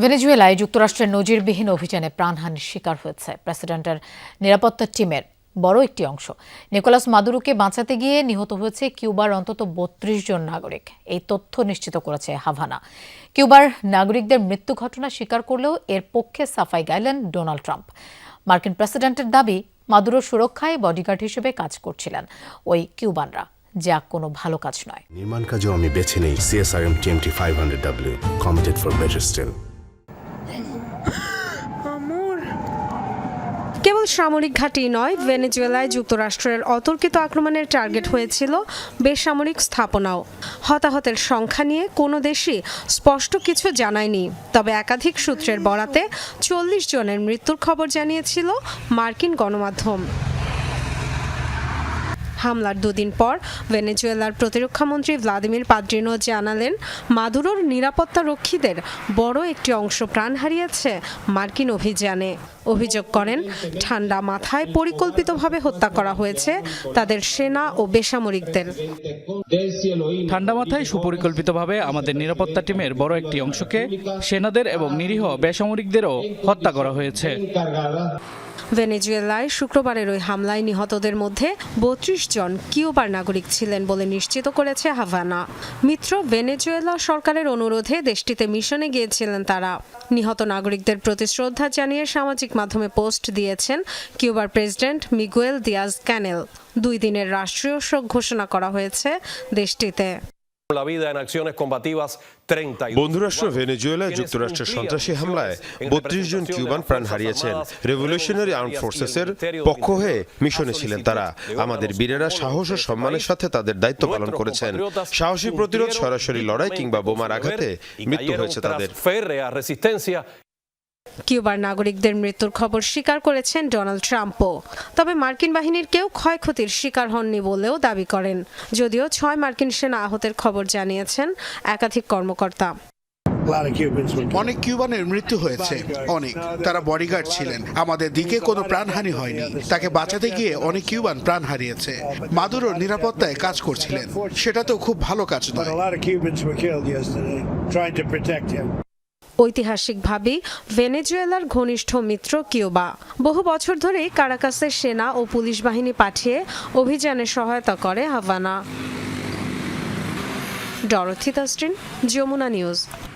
ভেনেজুয়েলায় যুক্তরাষ্ট্রের নজিরবিহীন অভিযানে প্রাণহানির শিকার হয়েছে প্রেসিডেন্টের নিরাপত্তা টিমের বড় একটি অংশ। নিকোলাস মাদুরোকে বাঁচাতে গিয়ে নিহত হয়েছে কিউবার অন্তত ৩২ জন নাগরিক। এই তথ্য নিশ্চিত করেছে হাভানা। কিউবার নাগরিকদের মৃত্যু ঘটনা স্বীকার করলেও এর পক্ষে সাফাই গাইলেন ডোনাল্ড ট্রাম্প। মার্কিন প্রেসিডেন্টের দাবি, মাদুরোর সুরক্ষায় বডিগার্ড হিসেবে কাজ করছিলেন ওই কিউবানরা, যা কোনো ভালো কাজ নয়। নির্মাণ কাজেও আমি বেছে নেই CSRM TMT 500W, committed for better still. কেবল সামরিক ঘাঁটি নয়, ভেনেজুয়েলায় যুক্তরাষ্ট্রের অতর্কিত আক্রমণের টার্গেট হয়েছিল বেসামরিক স্থাপনাও। হতাহতের সংখ্যা নিয়ে কোনো দেশই স্পষ্ট কিছু জানায়নি, তবে একাধিক সূত্রের বরাতে 40 জনের মৃত্যুর খবর জানিয়েছিল মার্কিন গণমাধ্যম। হামলার দুদিন পর ভেনেজুয়েলার প্রতিরক্ষামন্ত্রী ভ্লাদিমির পাদ্রিনো জানালেন, মাদুরোর নিরাপত্তা রক্ষীদের বড় একটি অংশ প্রাণ হারিয়েছে মার্কিন অভিযানে। অভিযোগ করেন, ঠান্ডা মাথায় পরিকল্পিতভাবে হত্যা করা হয়েছে তাদের সেনা ও বেসামরিকদের। ঠান্ডা মাথায় সুপরিকল্পিতভাবে আমাদের নিরাপত্তা টিমের বড় একটি অংশকে সেনাদের এবং নিরীহ বেসামরিকদেরও হত্যা করা হয়েছে। ভেনেজুয়েলায় শুক্রবারের ওই হামলায় নিহতদের মধ্যে 32 জন কিউবার নাগরিক ছিলেন বলে নিশ্চিত করেছে হাভানা। মিত্র ভেনেজুয়েলা সরকারের অনুরোধে দেশটিতে মিশনে গিয়েছিলেন তারা। নিহত নাগরিকদের প্রতি শ্রদ্ধা জানিয়ে সামাজিক মাধ্যমে পোস্ট দিয়েছেন কিউবার প্রেসিডেন্ট মিগুয়েল দিয়াজ ক্যানেল। 2 দিনের রাষ্ট্রীয় শোক ঘোষণা করা হয়েছে দেশটিতে। বন্ধুরাষ্ট্র ভেনেজুয়েলায় যুক্তরাষ্ট্রের সন্ত্রাসী হামলায় 32 জন কিউবান প্রাণ হারিয়েছেন। রেভলিউশনারি আর্মড ফোর্সেসের পক্ষ হয়ে মিশনে ছিলেন তারা। আমাদের বীরেরা সাহস ও সম্মানের সাথে তাদের দায়িত্ব পালন করেছেন। সাহসী প্রতিরোধ, সরাসরি লড়াই কিংবা বোমার আঘাতে মৃত্যু হয়েছে তাদের। কিউবার নাগরিকদের মৃত্যুর খবর স্বীকার করেছেন ডোনাল্ড ট্রাম্পও, তবে মার্কিন বাহিনীর কেউ ক্ষয়ক্ষতির শিকার হননি বলেও দাবি করেন। যদিও 6 মার্কিন সেনা আহতের খবর জানিয়েছেন একাধিক কর্মকর্তা। অনেক কিউবানের মৃত্যু হয়েছে, অনেক। তারা বডিগার্ড ছিলেন, আমাদের দিকে কোনো প্রাণহানি হয়নি। তাকে বাঁচাতে গিয়ে অনেক কিউবান প্রাণ হারিয়েছে। মাদুরো নিরাপত্তায় কাজ করছিলেন, সেটা তো খুব ভালো কাজ নয়। ঐতিহাসিকভাবেই ভেনেজুয়েলার ঘনিষ্ঠ মিত্র কিউবা। বহু বছর ধরেই কারাকাসের সেনা ও পুলিশ বাহিনী পাঠিয়ে অভিযানে সহায়তা করে Havana. Dorothy Tasrin, Jamuna news.